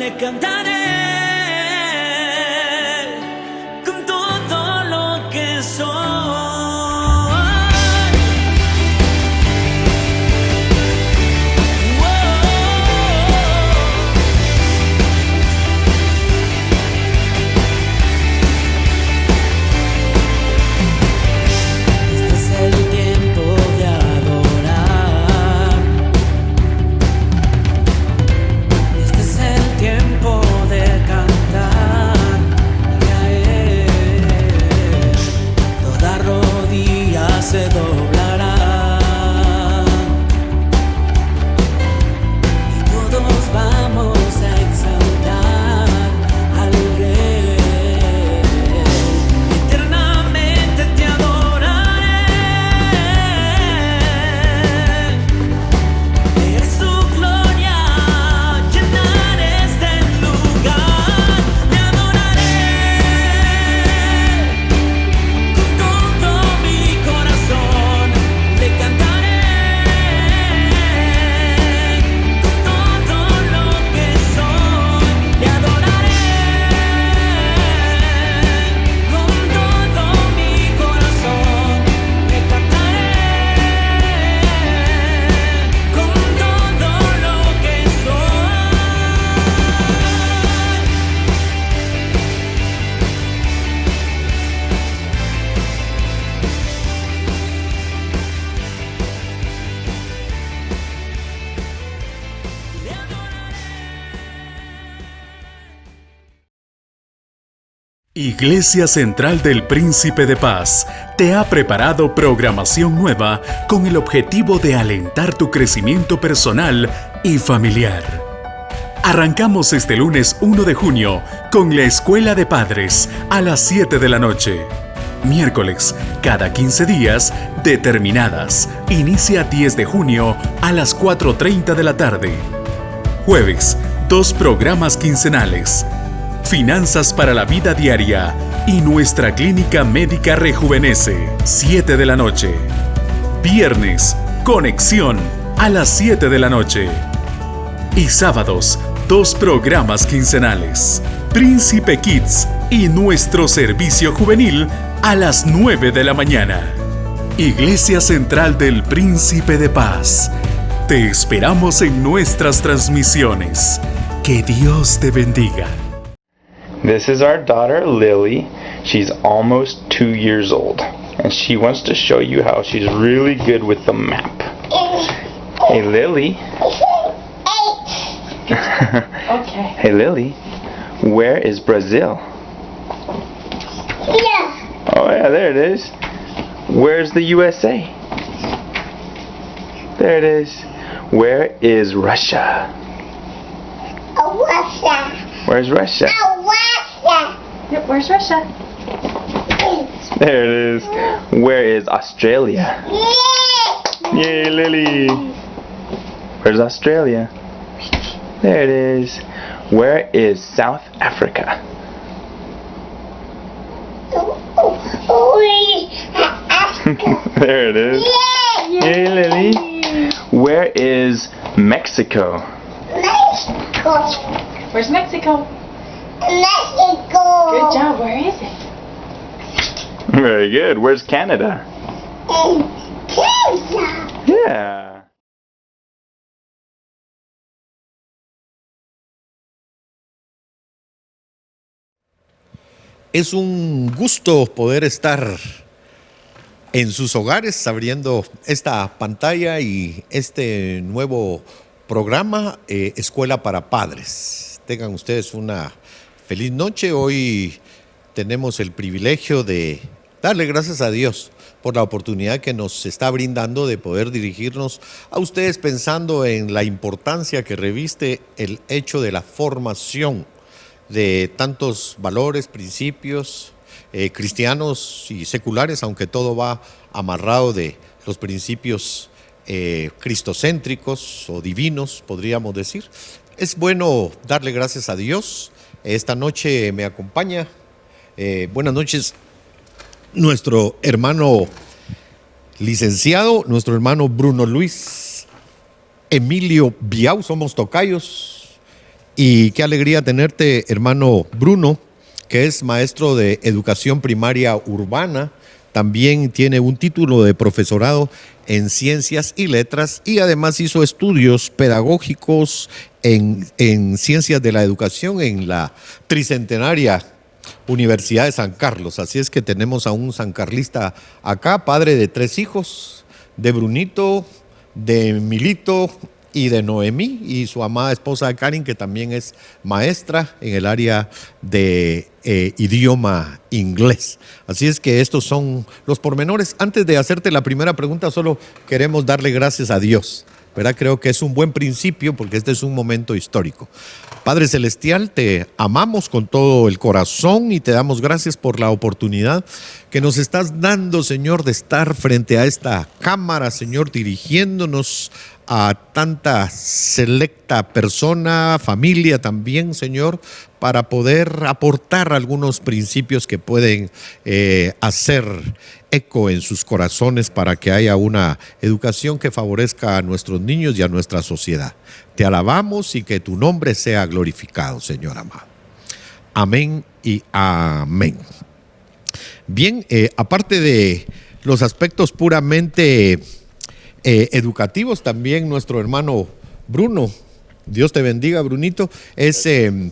le cantaré con todo lo que soy. Se doblará y todos vamos a exaltar al Rey. Eternamente te adoraré. Ver su gloria llenar este lugar. Te adoraré con todo mi corazón. Le cantaré con todo lo que soy. Le adoraré con todo mi corazón. Le cantaré con todo lo que soy. Le adoraré. Iglesia Central del Príncipe de Paz te ha preparado programación nueva con el objetivo de alentar tu crecimiento personal y familiar. Arrancamos este lunes 1 de junio con la Escuela de Padres a las 7 de la noche. Miércoles, cada 15 días, determinadas. Inicia 10 de junio a las 4:30 de la tarde. Jueves, 2 programas quincenales. Finanzas para la vida diaria y nuestra clínica médica rejuvenece, 7 de la noche. Viernes, conexión a las 7 de la noche. Y sábados, 2 programas quincenales. Príncipe Kids y nuestro servicio juvenil a las 9 de la mañana. Iglesia Central del Príncipe de Paz. Te esperamos en nuestras transmisiones. Que Dios te bendiga. This is our daughter, Lily. She's almost 2 years old, and she wants to show you how she's really good with the map. Hey, Lily. Okay. Hey, Lily. Where is Brazil? Yeah. Oh, yeah, there it is. Where's the USA? There it is. Where is Russia? Russia. Where's Russia? Russia. Yep, where's Russia? There it is. Where is Australia? Yay, Lily. Where's Australia? There it is. Where is South Africa? There it is. Yay, Lily. Where is Mexico? Mexico. Where's Mexico? Mexico. Good job. Where is it? Very good. Where's Canada? Canada. Yeah. Es un gusto poder estar en sus hogares abriendo esta pantalla y este nuevo programa Escuela para Padres. Tengan ustedes una feliz noche. Hoy tenemos el privilegio de darle gracias a Dios por la oportunidad que nos está brindando de poder dirigirnos a ustedes pensando en la importancia que reviste el hecho de la formación de tantos valores, principios cristianos y seculares, aunque todo va amarrado de los principios cristocéntricos o divinos, podríamos decir. Es bueno darle gracias a Dios. Esta noche me acompaña, buenas noches, nuestro hermano licenciado, nuestro hermano Bruno Luis Emilio Biau, somos tocayos, Y qué alegría tenerte, hermano Bruno, que es maestro de educación primaria urbana. También tiene un título de profesorado en ciencias y letras y además hizo estudios pedagógicos en ciencias de la educación en la tricentenaria Universidad de San Carlos. Así es que tenemos a un sancarlista acá, padre de 3 hijos, de Brunito, de Milito y de Noemí, y su amada esposa Karin, que también es maestra en el área de idioma inglés. Así es que estos son los pormenores. Antes de hacerte la primera pregunta, solo queremos darle gracias a Dios, ¿verdad? Creo que es un buen principio porque este es un momento histórico. Padre Celestial, te amamos con todo el corazón y te damos gracias por la oportunidad que nos estás dando, Señor, de estar frente a esta cámara, Señor, dirigiéndonos a tanta selecta persona, familia también, Señor, para poder aportar algunos principios que pueden hacer eco en sus corazones para que haya una educación que favorezca a nuestros niños y a nuestra sociedad. Te alabamos y que tu nombre sea glorificado, Señor amado. Amén y amén. Bien, aparte de los aspectos puramente educativos, también nuestro hermano Bruno, Dios te bendiga, Brunito, es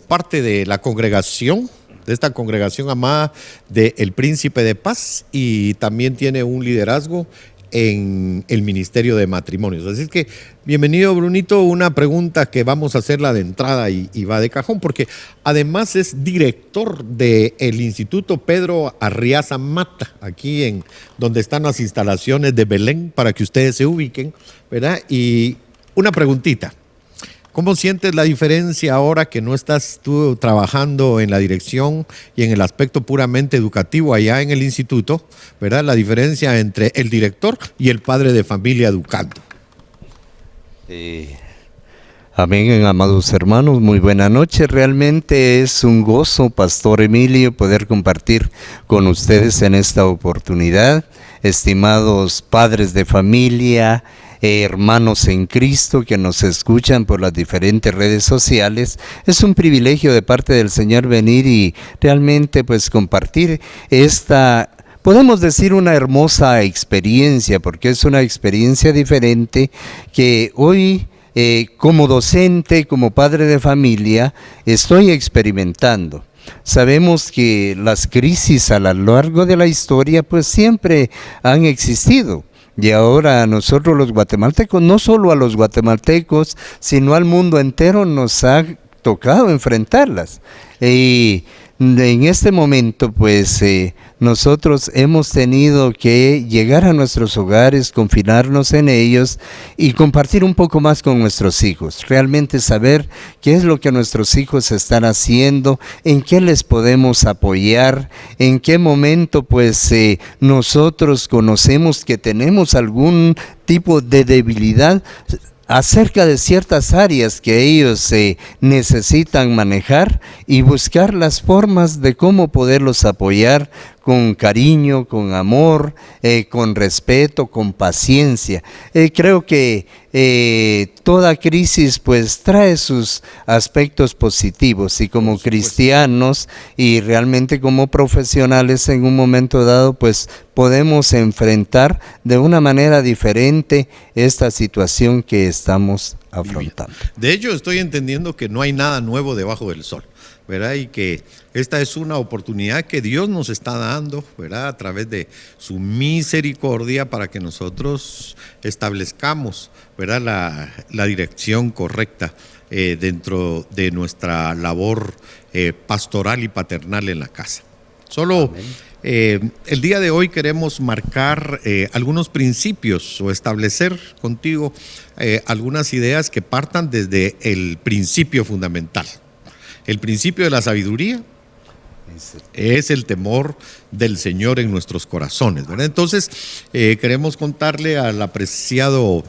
parte de la congregación, de esta congregación amada del Príncipe de Paz, y también tiene un liderazgo en el Ministerio de Matrimonios. Así que, bienvenido, Brunito. Una pregunta que vamos a hacerla de entrada y va de cajón, porque además es director del Instituto Pedro Arriaza Mata, aquí en donde están las instalaciones de Belén, para que ustedes se ubiquen, ¿verdad? Y una preguntita. ¿Cómo sientes la diferencia ahora que no estás tú trabajando en la dirección y en el aspecto puramente educativo allá en el instituto, ¿verdad? La diferencia entre el director y el padre de familia educando. Amén, amados hermanos, muy buena noche. Realmente es un gozo, Pastor Emilio, poder compartir con ustedes en esta oportunidad. Estimados padres de familia, hermanos en Cristo que nos escuchan por las diferentes redes sociales, es un privilegio de parte del Señor venir y realmente pues compartir esta, podemos decir, una hermosa experiencia, porque es una experiencia diferente que hoy como docente, como padre de familia, estoy experimentando. Sabemos que las crisis a lo largo de la historia pues siempre han existido. Y ahora a nosotros los guatemaltecos, no solo a los guatemaltecos, sino al mundo entero nos ha tocado enfrentarlas. Y en este momento, pues, nosotros hemos tenido que llegar a nuestros hogares, confinarnos en ellos y compartir un poco más con nuestros hijos. Realmente saber qué es lo que nuestros hijos están haciendo, en qué les podemos apoyar, en qué momento, pues, nosotros conocemos que tenemos algún tipo de debilidad acerca de ciertas áreas que ellos necesitan manejar y buscar las formas de cómo poderlos apoyar con cariño, con amor, con respeto, con paciencia. Creo que toda crisis pues trae sus aspectos positivos y como cristianos y realmente como profesionales en un momento dado pues podemos enfrentar de una manera diferente esta situación que estamos afrontando. De hecho, estoy entendiendo que no hay nada nuevo debajo del sol, ¿verdad? Y que esta es una oportunidad que Dios nos está dando, ¿verdad? A través de su misericordia para que nosotros establezcamos, ¿verdad? La dirección correcta dentro de nuestra labor pastoral y paternal en la casa. Solo el día de hoy queremos marcar algunos principios o establecer contigo algunas ideas que partan desde el principio fundamental. El principio de la sabiduría es el temor del Señor en nuestros corazones, ¿verdad? Entonces, queremos contarle al apreciado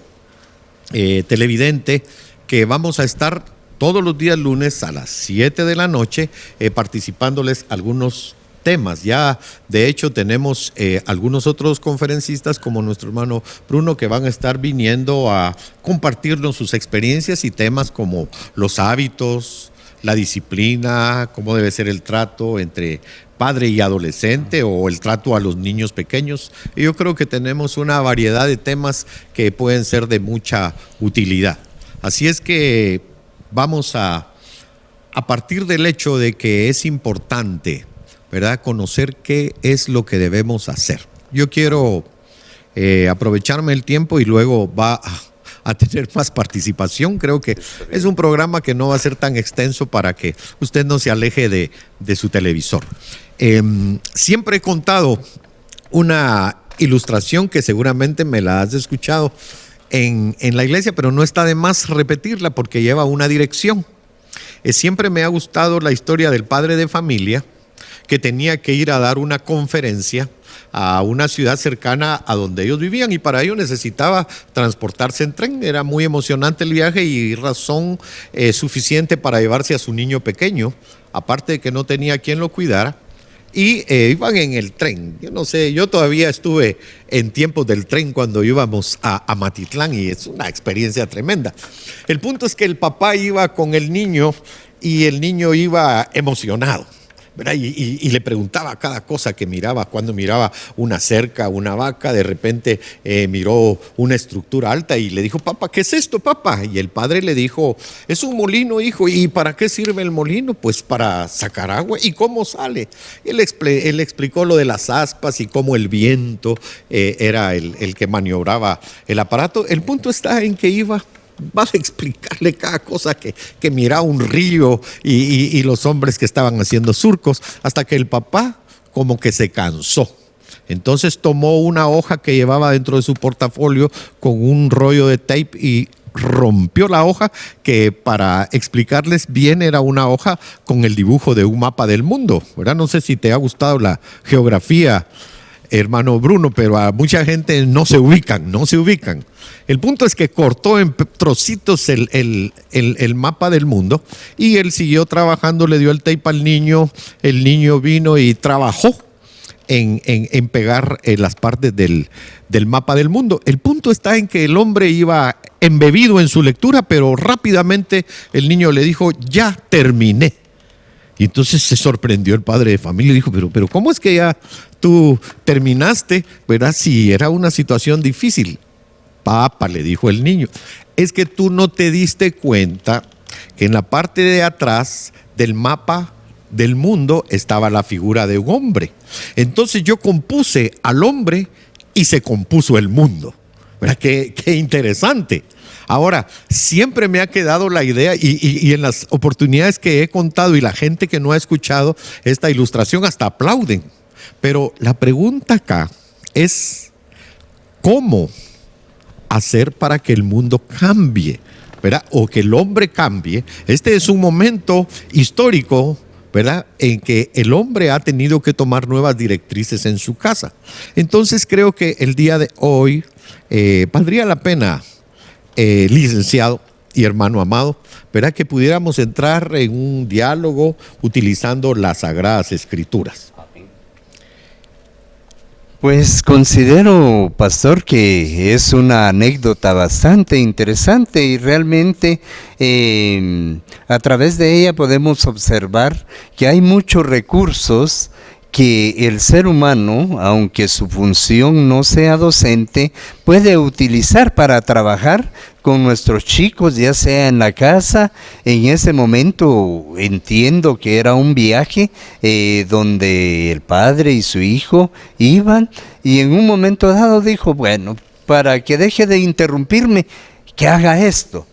televidente que vamos a estar todos los días lunes a las 7 de la noche participándoles algunos temas. Ya, de hecho, tenemos algunos otros conferencistas como nuestro hermano Bruno que van a estar viniendo a compartirnos sus experiencias y temas como los hábitos, la disciplina, cómo debe ser el trato entre padre y adolescente o el trato a los niños pequeños. Y yo creo que tenemos una variedad de temas que pueden ser de mucha utilidad. Así es que vamos a partir del hecho de que es importante, ¿verdad?, conocer qué es lo que debemos hacer. Yo quiero aprovecharme el tiempo y luego va a tener más participación. Creo que es un programa que no va a ser tan extenso para que usted no se aleje de su televisor. Siempre he contado una ilustración que seguramente me la has escuchado en la iglesia, pero no está de más repetirla porque lleva una dirección. Siempre me ha gustado la historia del padre de familia que tenía que ir a dar una conferencia a una ciudad cercana a donde ellos vivían y para ello necesitaba transportarse en tren. Era muy emocionante el viaje y razón suficiente para llevarse a su niño pequeño, aparte de que no tenía quien lo cuidara. Y iban en el tren. Yo no sé, yo todavía estuve en tiempos del tren cuando íbamos a Matitlán y es una experiencia tremenda. El punto es que el papá iba con el niño y el niño iba emocionado, ¿verdad? Y le preguntaba cada cosa que miraba. Cuando miraba una cerca, una vaca, de repente miró una estructura alta y le dijo: papá, ¿qué es esto, papá? Y el padre le dijo: es un molino, hijo. ¿Y para qué sirve el molino? Pues para sacar agua. ¿Y cómo sale? Y él explicó lo de las aspas y cómo el viento era el que maniobraba el aparato. El punto está en que va a explicarle cada cosa que miraba un río y los hombres que estaban haciendo surcos, hasta que el papá como que se cansó. Entonces tomó una hoja que llevaba dentro de su portafolio con un rollo de tape y rompió la hoja, que para explicarles bien era una hoja con el dibujo de un mapa del mundo, ¿verdad? No sé si te ha gustado la geografía, hermano Bruno, pero a mucha gente no se ubican. El punto es que cortó en trocitos el mapa del mundo y él siguió trabajando, le dio el tape al niño, el niño vino y trabajó en pegar las partes del mapa del mundo. El punto está en que el hombre iba embebido en su lectura, pero rápidamente el niño le dijo: ya terminé. Y entonces se sorprendió el padre de familia y dijo: pero ¿cómo es que ya tú terminaste? ¿Verdad? Si era una situación difícil. Papá, le dijo el niño, es que tú no te diste cuenta que en la parte de atrás del mapa del mundo estaba la figura de un hombre. Entonces yo compuse al hombre y se compuso el mundo. ¿Verdad? Qué interesante. Ahora, siempre me ha quedado la idea y en las oportunidades que he contado y la gente que no ha escuchado esta ilustración hasta aplauden. Pero la pregunta acá es: ¿cómo hacer para que el mundo cambie, ¿verdad? O que el hombre cambie. Este es un momento histórico, ¿verdad?, en que el hombre ha tenido que tomar nuevas directrices en su casa. Entonces creo que el día de hoy valdría la pena, licenciado y hermano amado, ¿verdad?, que pudiéramos entrar en un diálogo utilizando las Sagradas Escrituras. Pues considero, pastor, que es una anécdota bastante interesante y realmente a través de ella podemos observar que hay muchos recursos que el ser humano, aunque su función no sea docente, puede utilizar para trabajar con nuestros chicos, ya sea en la casa. En ese momento entiendo que era un viaje donde el padre y su hijo iban, y en un momento dado dijo: bueno, para que deje de interrumpirme, que haga esto.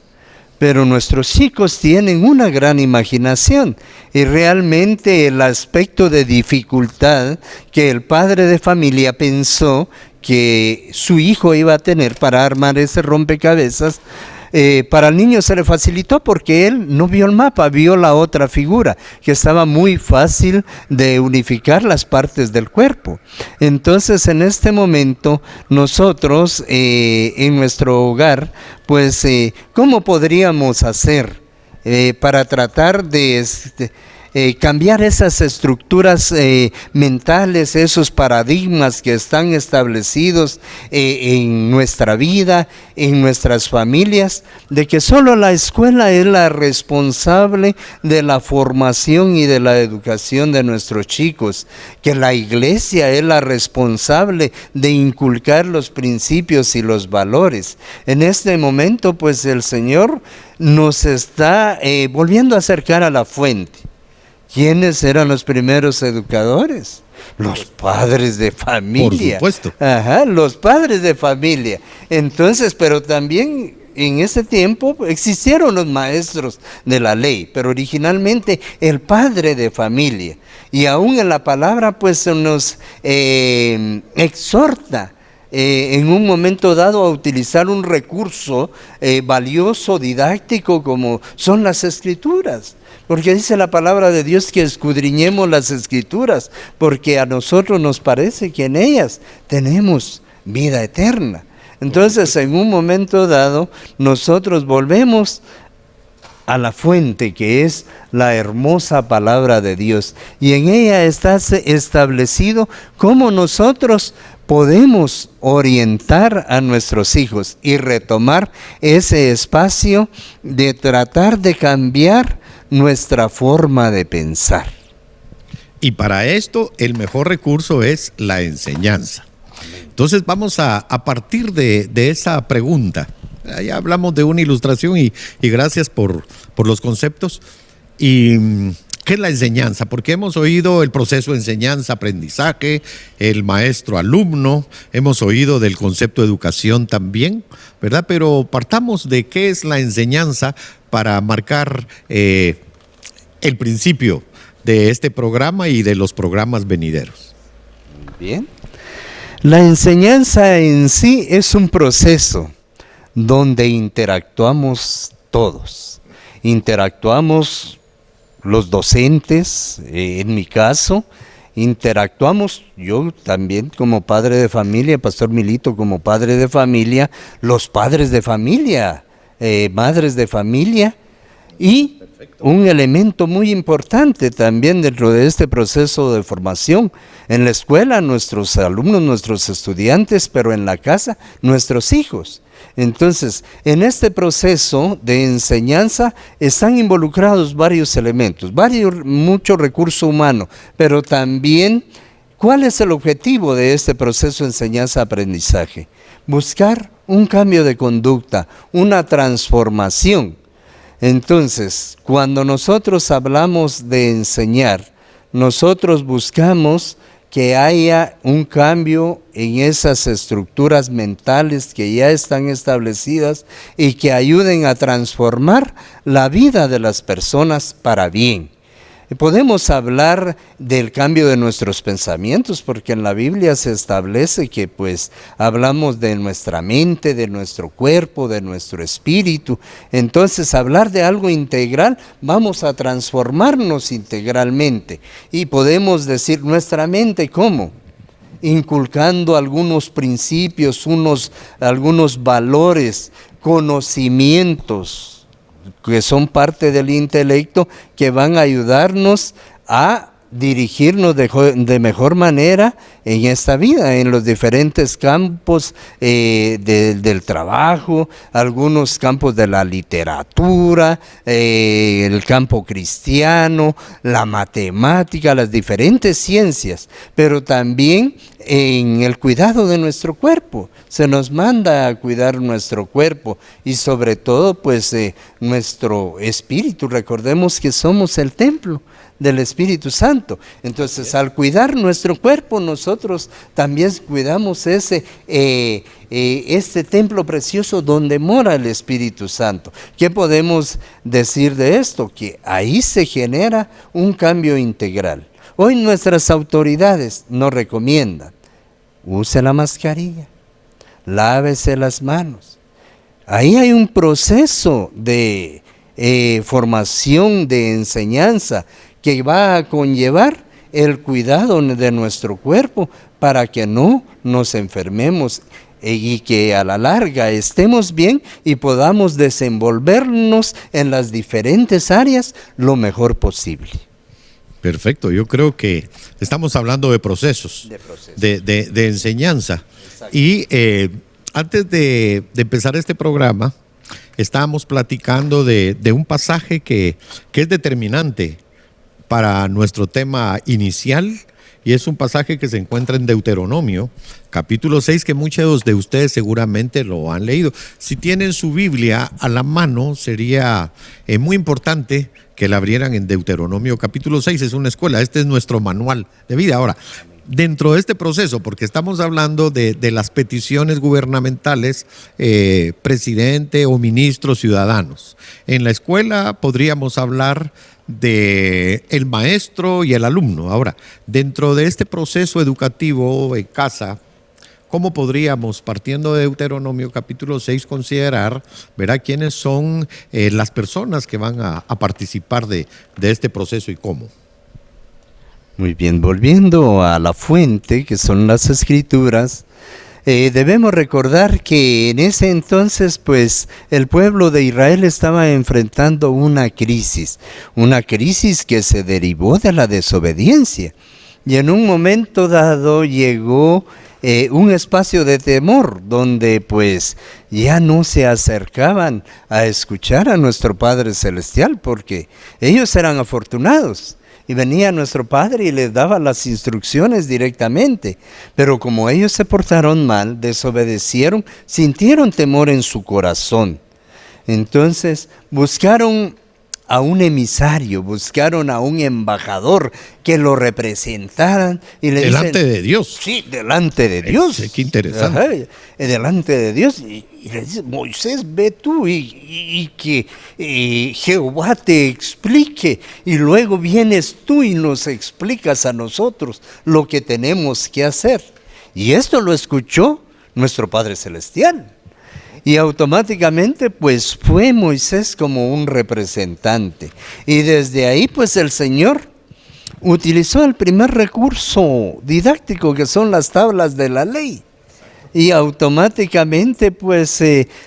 Pero nuestros chicos tienen una gran imaginación y realmente el aspecto de dificultad que el padre de familia pensó que su hijo iba a tener para armar ese rompecabezas, para el niño se le facilitó porque él no vio el mapa, vio la otra figura, que estaba muy fácil de unificar las partes del cuerpo. Entonces, en este momento, nosotros en nuestro hogar, pues, ¿cómo podríamos hacer para tratar de cambiar esas estructuras mentales, esos paradigmas que están establecidos en nuestra vida, en nuestras familias, de que solo la escuela es la responsable de la formación y de la educación de nuestros chicos, que la iglesia es la responsable de inculcar los principios y los valores. En este momento, pues el Señor nos está volviendo a acercar a la fuente. ¿Quiénes eran los primeros educadores? Los padres de familia. Por supuesto. Ajá, los padres de familia. Entonces, pero también en ese tiempo existieron los maestros de la ley, pero originalmente el padre de familia. Y aún en la palabra pues nos exhorta en un momento dado a utilizar un recurso valioso, didáctico, como son las Escrituras. Porque dice la palabra de Dios que escudriñemos las Escrituras, porque a nosotros nos parece que en ellas tenemos vida eterna. Entonces, en un momento dado, nosotros volvemos a la fuente, que es la hermosa palabra de Dios. Y en ella está establecido cómo nosotros podemos orientar a nuestros hijos y retomar ese espacio de tratar de cambiar nuestra forma de pensar. Y para esto, el mejor recurso es la enseñanza. Entonces vamos a partir de esa pregunta. Ya hablamos de una ilustración y gracias por los conceptos. ¿Y qué es la enseñanza? Porque hemos oído el proceso de enseñanza-aprendizaje, el maestro-alumno, hemos oído del concepto de educación también, ¿verdad? Pero partamos de qué es la enseñanza para marcar el principio de este programa y de los programas venideros. Bien. La enseñanza en sí es un proceso donde interactuamos todos. Interactuamos los docentes, en mi caso, interactuamos yo también como padre de familia, Pastor Milito como padre de familia, los padres de familia, madres de familia, y un elemento muy importante también dentro de este proceso de formación, en la escuela nuestros alumnos, nuestros estudiantes, pero en la casa nuestros hijos. Entonces, en este proceso de enseñanza están involucrados varios elementos, mucho recurso humano, pero también, ¿cuál es el objetivo de este proceso de enseñanza-aprendizaje? Buscar un cambio de conducta, una transformación. Entonces, cuando nosotros hablamos de enseñar, nosotros buscamos que haya un cambio en esas estructuras mentales que ya están establecidas y que ayuden a transformar la vida de las personas para bien. Podemos hablar del cambio de nuestros pensamientos, porque en la Biblia se establece que pues hablamos de nuestra mente, de nuestro cuerpo, de nuestro espíritu. Entonces, hablar de algo integral, vamos a transformarnos integralmente. Y podemos decir, nuestra mente, ¿cómo? Inculcando algunos principios, algunos valores, conocimientos, que son parte del intelecto, que van a ayudarnos a dirigirnos de mejor manera en esta vida, en los diferentes campos del trabajo, algunos campos de la literatura, el campo cristiano, la matemática, las diferentes ciencias, pero también en el cuidado de nuestro cuerpo. Se nos manda a cuidar nuestro cuerpo y sobre todo pues nuestro espíritu. Recordemos que somos el templo del Espíritu Santo. Entonces, al cuidar nuestro cuerpo, nosotros también cuidamos este templo precioso donde mora el Espíritu Santo. ¿Qué podemos decir de esto? Que ahí se genera un cambio integral. Hoy nuestras autoridades nos recomiendan: use la mascarilla, lávese las manos. Ahí hay un proceso de formación, de enseñanza, que va a conllevar el cuidado de nuestro cuerpo para que no nos enfermemos y que a la larga estemos bien y podamos desenvolvernos en las diferentes áreas lo mejor posible. Perfecto, yo creo que estamos hablando de procesos, de enseñanza. Exacto. Y antes de empezar este programa, estábamos platicando de un pasaje que es determinante para nuestro tema inicial, y es un pasaje que se encuentra en Deuteronomio, capítulo 6, que muchos de ustedes seguramente lo han leído. Si tienen su Biblia a la mano, sería muy importante que la abrieran en Deuteronomio capítulo 6, es una escuela, este es nuestro manual de vida. Ahora, dentro de este proceso, porque estamos hablando de las peticiones gubernamentales, presidente o ministros, ciudadanos. En la escuela podríamos hablar de el maestro y el alumno. Ahora, dentro de este proceso educativo en casa, ¿cómo podríamos, partiendo de Deuteronomio capítulo 6, considerar, verá, quiénes son las personas que van a participar de este proceso y cómo? Muy bien, volviendo a la fuente, que son las Escrituras, debemos recordar que en ese entonces, pues, el pueblo de Israel estaba enfrentando una crisis que se derivó de la desobediencia. Y en un momento dado llegó un espacio de temor donde pues ya no se acercaban a escuchar a nuestro Padre Celestial, porque ellos eran afortunados. Y venía nuestro Padre y les daba las instrucciones directamente. Pero como ellos se portaron mal, desobedecieron, sintieron temor en su corazón. Entonces buscaron a un emisario, buscaron a un embajador que lo representaran. Y le delante dicen, de Dios. Sí, delante de Dios. Qué interesante. Ajá, delante de Dios. Y le dice, Moisés, ve tú y que Jehová te explique. Y luego vienes tú y nos explicas a nosotros lo que tenemos que hacer. Y esto lo escuchó nuestro Padre Celestial. Y automáticamente pues fue Moisés como un representante. Y desde ahí pues el Señor utilizó el primer recurso didáctico, que son las tablas de la ley. Y automáticamente pues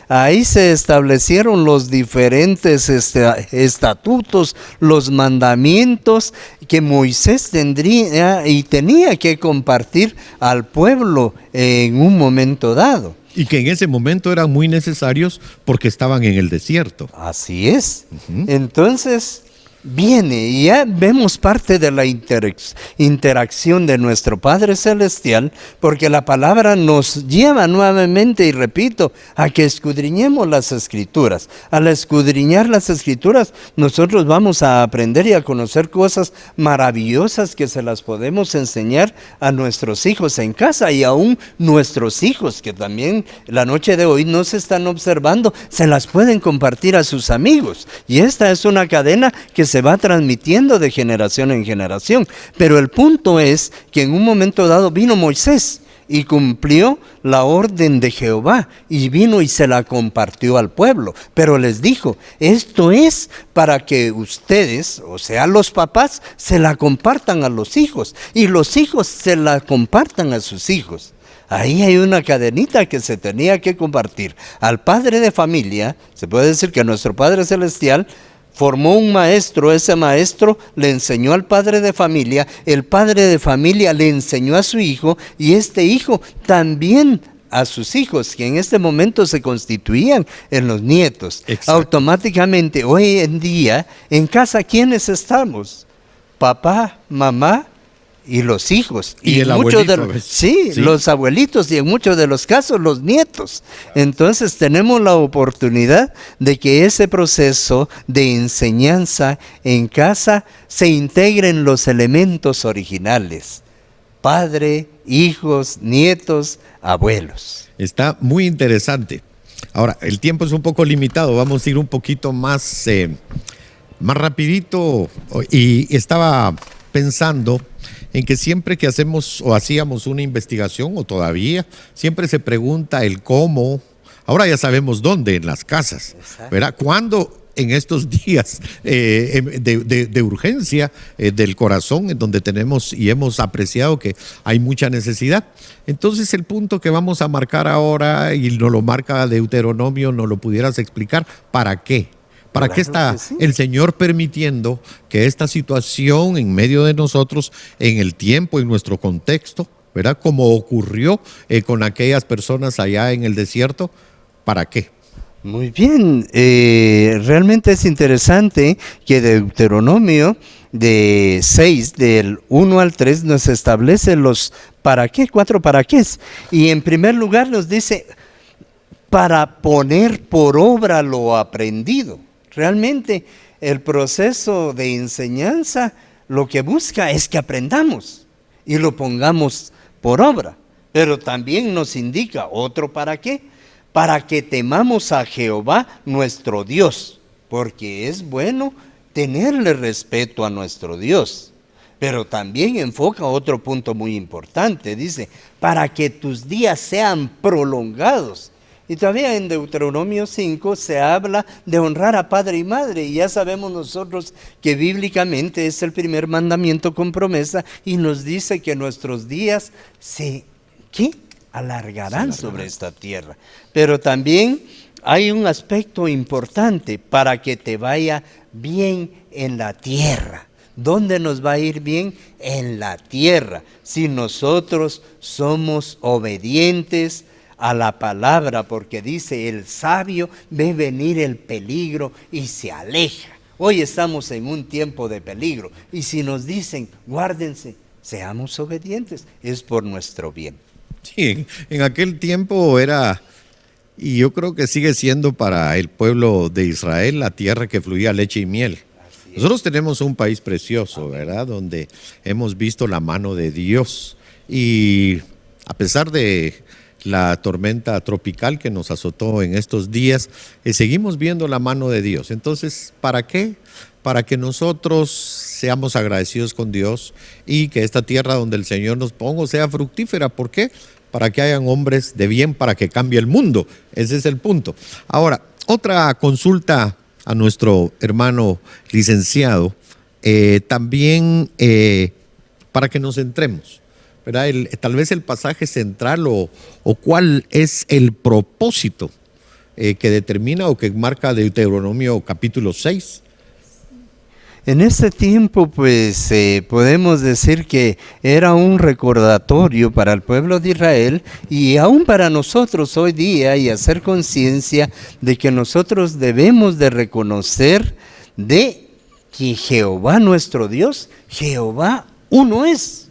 ahí se establecieron los diferentes estatutos, los mandamientos que Moisés tendría y tenía que compartir al pueblo en un momento dado. Y que en ese momento eran muy necesarios porque estaban en el desierto. Así es. Entonces viene y ya vemos parte de la interacción de nuestro Padre Celestial, porque la palabra nos lleva nuevamente, y repito, a que escudriñemos las Escrituras. Al escudriñar las Escrituras, nosotros vamos a aprender y a conocer cosas maravillosas que se las podemos enseñar a nuestros hijos en casa, y aún nuestros hijos que también la noche de hoy nos están observando, se las pueden compartir a sus amigos. Y esta es una cadena que se va transmitiendo de generación en generación. Pero el punto es que en un momento dado vino Moisés y cumplió la orden de Jehová, y vino y se la compartió al pueblo. Pero les dijo, esto es para que ustedes, o sea los papás, se la compartan a los hijos, y los hijos se la compartan a sus hijos. Ahí hay una cadenita que se tenía que compartir. Al padre de familia, se puede decir que nuestro Padre Celestial formó un maestro, ese maestro le enseñó al padre de familia, el padre de familia le enseñó a su hijo, y este hijo también a sus hijos, que en este momento se constituían en los nietos. Exacto. Automáticamente, hoy en día, en casa, ¿quiénes estamos? Papá, mamá y los hijos. Y el muchos abuelito. sí, los abuelitos, y en muchos de los casos los nietos. Entonces tenemos la oportunidad de que ese proceso de enseñanza en casa se integren los elementos originales: padre, hijos, nietos, abuelos. Está muy interesante. Ahora, el tiempo es un poco limitado, vamos a ir un poquito más rapidito, y estaba pensando en que siempre que hacemos o hacíamos una investigación, o todavía, siempre se pregunta el cómo. Ahora ya sabemos dónde, en las casas, ¿verdad? ¿Cuándo? En estos días de urgencia del corazón, en donde tenemos y hemos apreciado que hay mucha necesidad. Entonces el punto que vamos a marcar ahora, y nos lo marca Deuteronomio, ¿nos lo pudieras explicar? ¿Para qué ¿Para qué Claro está que sí. el Señor permitiendo que esta situación en medio de nosotros, en el tiempo, en nuestro contexto, ¿verdad? Como ocurrió con aquellas personas allá en el desierto, ¿para qué? Muy bien, realmente es interesante que Deuteronomio de 6, del 1 al 3, nos establece los para qué, 4 para qué. Y en primer lugar nos dice, para poner por obra lo aprendido. Realmente el proceso de enseñanza lo que busca es que aprendamos y lo pongamos por obra. Pero también nos indica otro para qué. Para que temamos a Jehová nuestro Dios, porque es bueno tenerle respeto a nuestro Dios. Pero también enfoca otro punto muy importante, dice, para que tus días sean prolongados. Y todavía en Deuteronomio 5 se habla de honrar a padre y madre, y ya sabemos nosotros que bíblicamente es el primer mandamiento con promesa, y nos dice que nuestros días se alargarán sobre esta tierra. Pero también hay un aspecto importante para que te vaya bien en la tierra. ¿Dónde nos va a ir bien? En la tierra. Si nosotros somos obedientes a la palabra, porque dice, el sabio ve venir el peligro y se aleja. Hoy estamos en un tiempo de peligro, y si nos dicen, guárdense, seamos obedientes, es por nuestro bien. Sí, en aquel tiempo era, y yo creo que sigue siendo para el pueblo de Israel, la tierra que fluía leche y miel. Nosotros tenemos un país precioso, ¿verdad? Donde hemos visto la mano de Dios, y a pesar de la tormenta tropical que nos azotó en estos días, seguimos viendo la mano de Dios. Entonces, ¿para qué? Para que nosotros seamos agradecidos con Dios y que esta tierra donde el Señor nos ponga sea fructífera. ¿Por qué? Para que hayan hombres de bien, para que cambie el mundo. Ese es el punto. Ahora, otra consulta a nuestro hermano licenciado, también para que nos centremos, ¿verdad? Tal vez el pasaje central o cuál es el propósito que determina o que marca Deuteronomio capítulo 6. En ese tiempo, pues, podemos decir que era un recordatorio para el pueblo de Israel y aún para nosotros hoy día, y hacer conciencia de que nosotros debemos de reconocer de que Jehová nuestro Dios, Jehová uno es.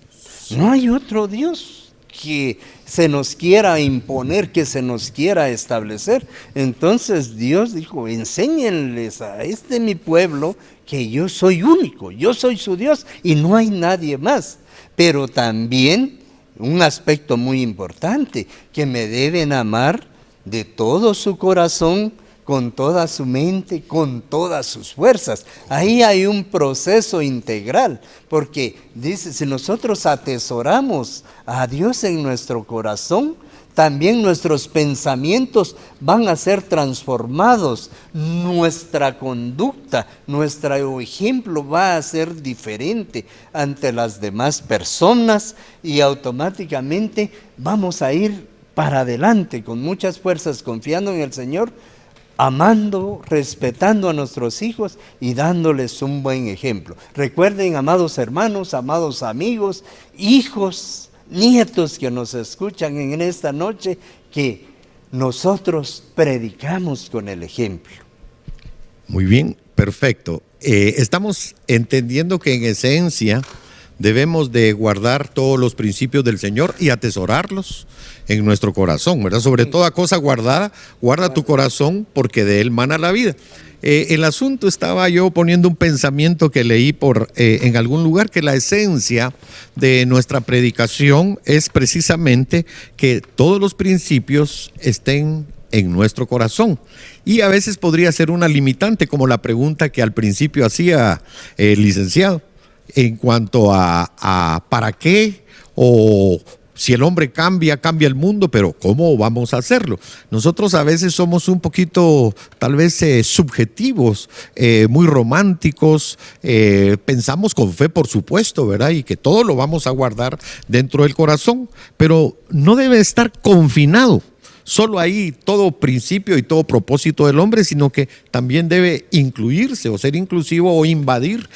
No hay otro Dios que se nos quiera imponer, que se nos quiera establecer. Entonces Dios dijo, enséñenles a mi pueblo que yo soy único, yo soy su Dios y no hay nadie más. Pero también un aspecto muy importante, que me deben amar de todo su corazón, con toda su mente, con todas sus fuerzas. Ahí hay un proceso integral, porque dice, si nosotros atesoramos a Dios en nuestro corazón, también nuestros pensamientos van a ser transformados, nuestra conducta, nuestro ejemplo va a ser diferente ante las demás personas, y automáticamente vamos a ir para adelante con muchas fuerzas, confiando en el Señor, amando, respetando a nuestros hijos y dándoles un buen ejemplo. Recuerden, amados hermanos, amados amigos, hijos, nietos que nos escuchan en esta noche, que nosotros predicamos con el ejemplo. Muy bien, perfecto. Estamos entendiendo que en esencia debemos de guardar todos los principios del Señor y atesorarlos en nuestro corazón, ¿verdad? Sobre toda cosa guardada, guarda tu corazón, porque de él mana la vida. El asunto, estaba yo poniendo un pensamiento que leí en algún lugar, que la esencia de nuestra predicación es precisamente que todos los principios estén en nuestro corazón. Y a veces podría ser una limitante, como la pregunta que al principio hacía el licenciado, en cuanto a para qué, o si el hombre cambia, cambia el mundo, pero ¿cómo vamos a hacerlo? Nosotros a veces somos un poquito, tal vez, subjetivos, muy románticos, pensamos con fe, por supuesto, ¿verdad? Y que todo lo vamos a guardar dentro del corazón, pero no debe estar confinado solo ahí todo principio y todo propósito del hombre, sino que también debe incluirse o ser inclusivo o invadir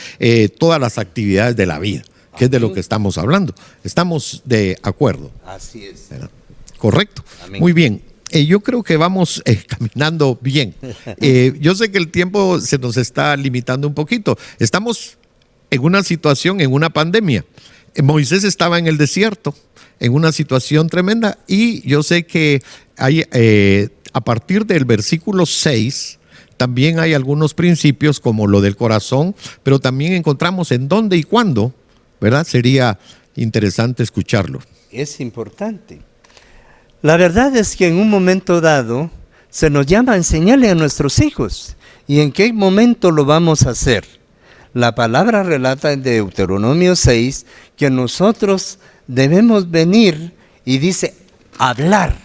todas las actividades de la vida, que es de lo que estamos hablando. ¿Estamos de acuerdo? Así es. Correcto. Amén. Muy bien. Yo creo que vamos caminando bien. Yo sé que el tiempo se nos está limitando un poquito. Estamos en una situación, en una pandemia. Moisés estaba en el desierto, en una situación tremenda, y yo sé que hay, a partir del versículo 6, también hay algunos principios como lo del corazón, pero también encontramos en dónde y cuándo, ¿verdad? Sería interesante escucharlo. Es importante. La verdad es que en un momento dado se nos llama a enseñarle a nuestros hijos. ¿Y en qué momento lo vamos a hacer? La palabra relata en Deuteronomio 6 que nosotros debemos venir y dice hablar.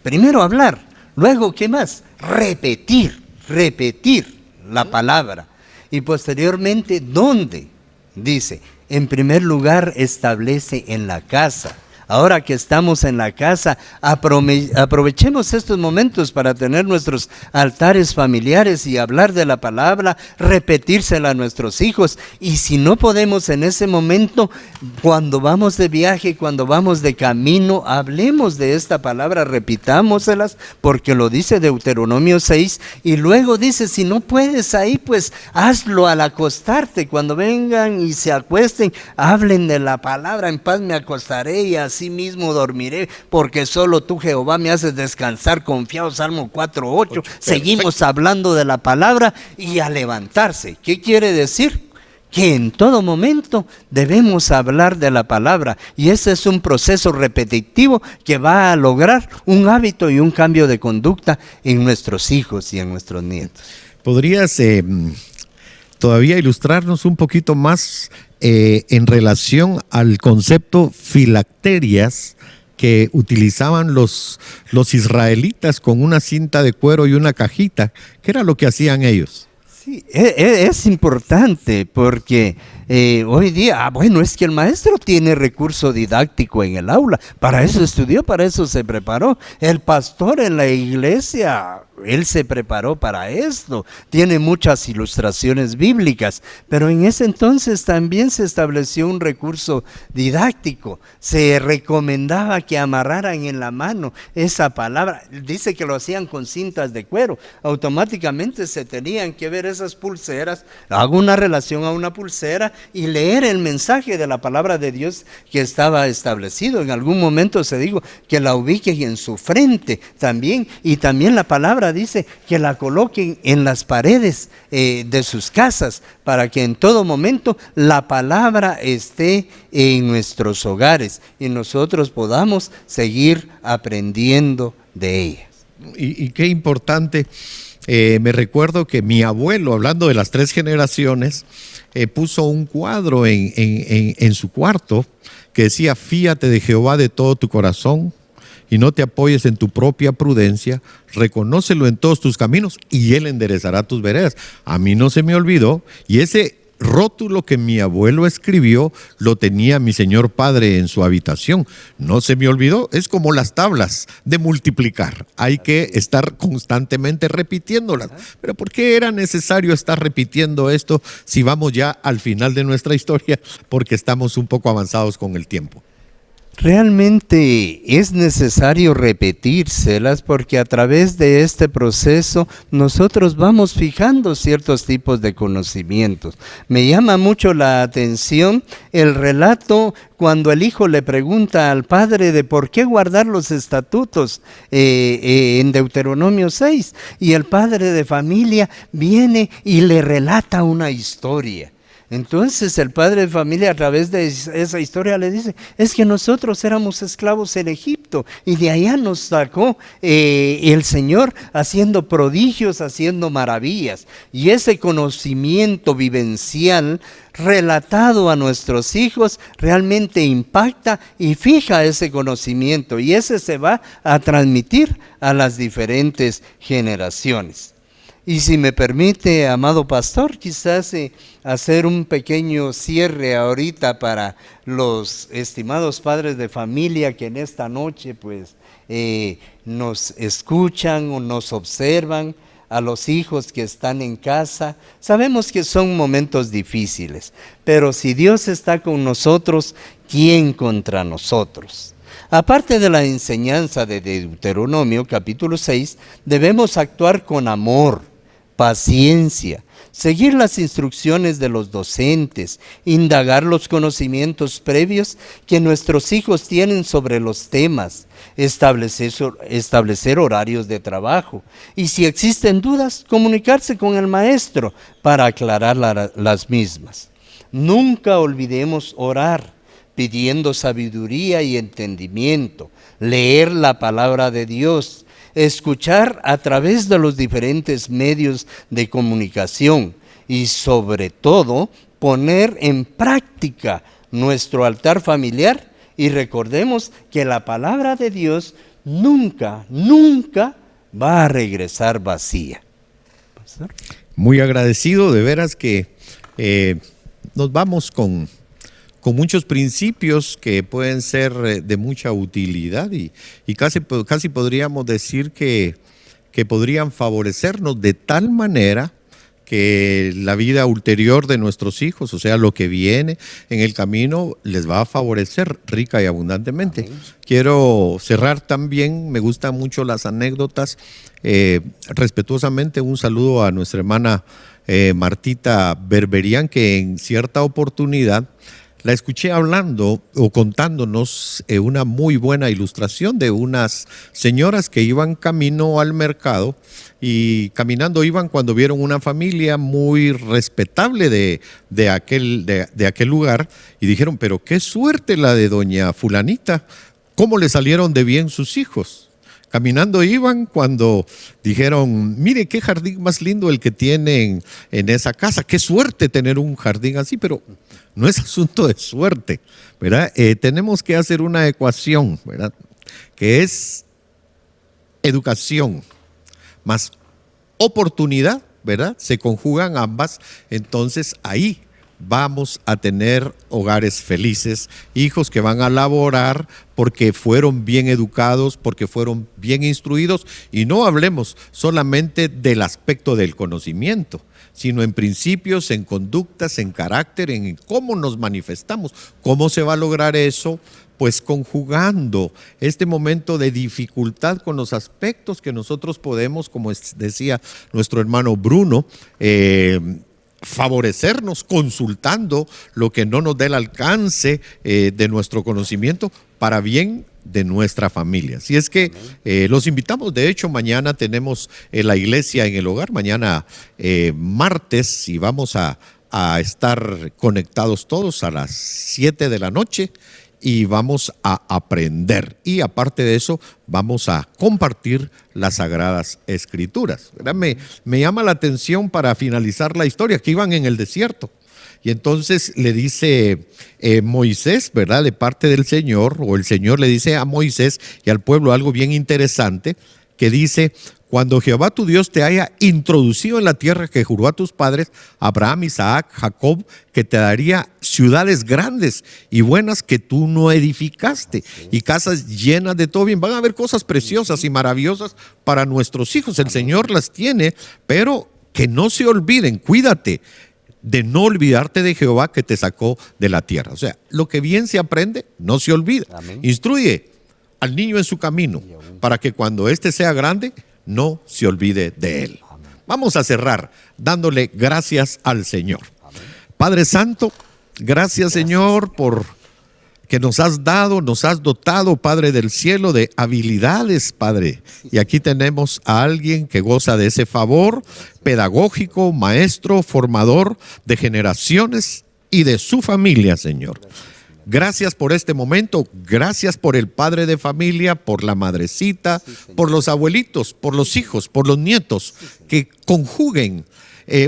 Primero hablar, luego ¿qué más? Repetir la palabra. Y posteriormente, ¿dónde? Dice, en primer lugar establece en la casa. Ahora que estamos en la casa, aprovechemos estos momentos para tener nuestros altares familiares y hablar de la palabra, repetírsela a nuestros hijos. Y si no podemos en ese momento, cuando vamos de viaje, cuando vamos de camino, hablemos de esta palabra, repitámoselas, porque lo dice Deuteronomio 6. Y luego dice, si no puedes ahí, pues hazlo al acostarte. Cuando vengan y se acuesten, hablen de la palabra, en paz me acostaré y así mismo dormiré, porque solo tú, Jehová, me haces descansar confiado. Salmo 4:8. Seguimos hablando de la palabra y a levantarse. ¿Qué quiere decir? Que en todo momento debemos hablar de la palabra, y ese es un proceso repetitivo que va a lograr un hábito y un cambio de conducta en nuestros hijos y en nuestros nietos. ¿Podrías todavía ilustrarnos un poquito más en relación al concepto filacterias que utilizaban los israelitas con una cinta de cuero y una cajita? ¿Qué era lo que hacían ellos? Sí, es importante porque hoy día, bueno, es que el maestro tiene recurso didáctico en el aula, para eso estudió, para eso se preparó. El pastor en la iglesia, él se preparó para esto, tiene muchas ilustraciones bíblicas, pero en ese entonces también se estableció un recurso didáctico. Se recomendaba que amarraran en la mano esa palabra. Dice que lo hacían con cintas de cuero. Automáticamente se tenían que ver esas pulseras. Hago una relación a una pulsera y leer el mensaje de la palabra de Dios que estaba establecido. En algún momento se dijo que la ubiquen en su frente también, y también la palabra dice que la coloquen en las paredes de sus casas, para que en todo momento la palabra esté en nuestros hogares y nosotros podamos seguir aprendiendo de ellas. Y qué importante. Me recuerdo que mi abuelo, hablando de las 3 generaciones, puso un cuadro en su cuarto que decía: fíate de Jehová de todo tu corazón y no te apoyes en tu propia prudencia, reconócelo en todos tus caminos y Él enderezará tus veredas. A mí no se me olvidó, y ese rótulo que mi abuelo escribió lo tenía mi señor padre en su habitación. No se me olvidó, es como las tablas de multiplicar. Hay que estar constantemente repitiéndolas. Pero ¿por qué era necesario estar repitiendo esto si vamos ya al final de nuestra historia? Porque estamos un poco avanzados con el tiempo. Realmente es necesario repetírselas, porque a través de este proceso nosotros vamos fijando ciertos tipos de conocimientos. Me llama mucho la atención el relato cuando el hijo le pregunta al padre de por qué guardar los estatutos en Deuteronomio 6, y el padre de familia viene y le relata una historia. Entonces el padre de familia, a través de esa historia, le dice: es que nosotros éramos esclavos en Egipto y de allá nos sacó el Señor haciendo prodigios, haciendo maravillas. Y ese conocimiento vivencial relatado a nuestros hijos realmente impacta y fija ese conocimiento, y ese se va a transmitir a las diferentes generaciones. Y si me permite, amado pastor, quizás hacer un pequeño cierre ahorita para los estimados padres de familia que en esta noche pues nos escuchan o nos observan, a los hijos que están en casa. Sabemos que son momentos difíciles, pero si Dios está con nosotros, ¿quién contra nosotros? Aparte de la enseñanza de Deuteronomio capítulo 6, debemos actuar con amor, paciencia, seguir las instrucciones de los docentes, indagar los conocimientos previos que nuestros hijos tienen sobre los temas, establecer horarios de trabajo y si existen dudas, comunicarse con el maestro para aclarar las mismas. Nunca olvidemos orar, pidiendo sabiduría y entendimiento, leer la palabra de Dios, escuchar a través de los diferentes medios de comunicación y sobre todo poner en práctica nuestro altar familiar y recordemos que la palabra de Dios nunca va a regresar vacía. ¿Pastor? Muy agradecido, de veras que nos vamos con muchos principios que pueden ser de mucha utilidad y casi podríamos decir que podrían favorecernos de tal manera que la vida ulterior de nuestros hijos, o sea, lo que viene en el camino, les va a favorecer rica y abundantemente. Amén. Quiero cerrar también, me gustan mucho las anécdotas, respetuosamente un saludo a nuestra hermana Martita Berberian, que en cierta oportunidad la escuché hablando o contándonos una muy buena ilustración de unas señoras que iban camino al mercado y caminando iban cuando vieron una familia muy respetable de aquel lugar y dijeron, pero qué suerte la de doña fulanita, ¿cómo le salieron de bien sus hijos? Caminando iban cuando dijeron, mire qué jardín más lindo el que tienen en esa casa, qué suerte tener un jardín así, pero no es asunto de suerte, ¿verdad? Tenemos que hacer una ecuación, ¿verdad? Que es educación más oportunidad, ¿verdad? Se conjugan ambas, entonces ahí vamos a tener hogares felices, hijos que van a laborar porque fueron bien educados, porque fueron bien instruidos, y no hablemos solamente del aspecto del conocimiento, sino en principios, en conductas, en carácter, en cómo nos manifestamos. ¿Cómo se va a lograr eso? Pues conjugando este momento de dificultad con los aspectos que nosotros podemos, como decía nuestro hermano Bruno, favorecernos consultando lo que no nos dé el alcance de nuestro conocimiento para bien de nuestra familia. Así es que los invitamos, de hecho mañana tenemos la iglesia en el hogar, mañana martes, y vamos a estar conectados todos a las 7 de la noche y vamos a aprender, y aparte de eso vamos a compartir las Sagradas Escrituras. Me llama la atención para finalizar la historia que iban en el desierto y entonces le dice Moisés, ¿verdad? De parte del Señor, o el Señor le dice a Moisés y al pueblo algo bien interesante que dice: cuando Jehová tu Dios te haya introducido en la tierra que juró a tus padres, Abraham, Isaac, Jacob, que te daría ciudades grandes y buenas que tú no edificaste, y casas llenas de todo bien. Van a haber cosas preciosas y maravillosas para nuestros hijos. El Señor las tiene, pero que no se olviden, cuídate de no olvidarte de Jehová que te sacó de la tierra. O sea, lo que bien se aprende, no se olvida. Amén. Instruye al niño en su camino, para que cuando éste sea grande, no se olvide de él. Amén. Vamos a cerrar dándole gracias al Señor. Amén. Padre Santo, gracias Señor por que nos has dotado, Padre del cielo, de habilidades, Padre. Y aquí tenemos a alguien que goza de ese favor pedagógico, maestro, formador de generaciones y de su familia, Señor. Gracias por este momento, gracias por el padre de familia, por la madrecita, por los abuelitos, por los hijos, por los nietos, que conjuguen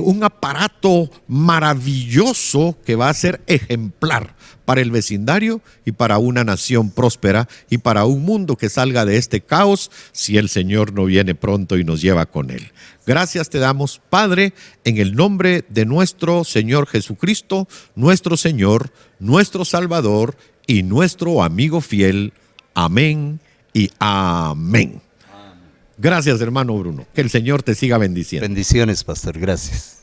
un aparato maravilloso que va a ser ejemplar para el vecindario y para una nación próspera y para un mundo que salga de este caos si el Señor no viene pronto y nos lleva con él. Gracias te damos, Padre, en el nombre de nuestro Señor Jesucristo, nuestro Señor, nuestro Salvador y nuestro amigo fiel. Amén y amén. Gracias, hermano Bruno. Que el Señor te siga bendiciendo. Bendiciones, pastor. Gracias.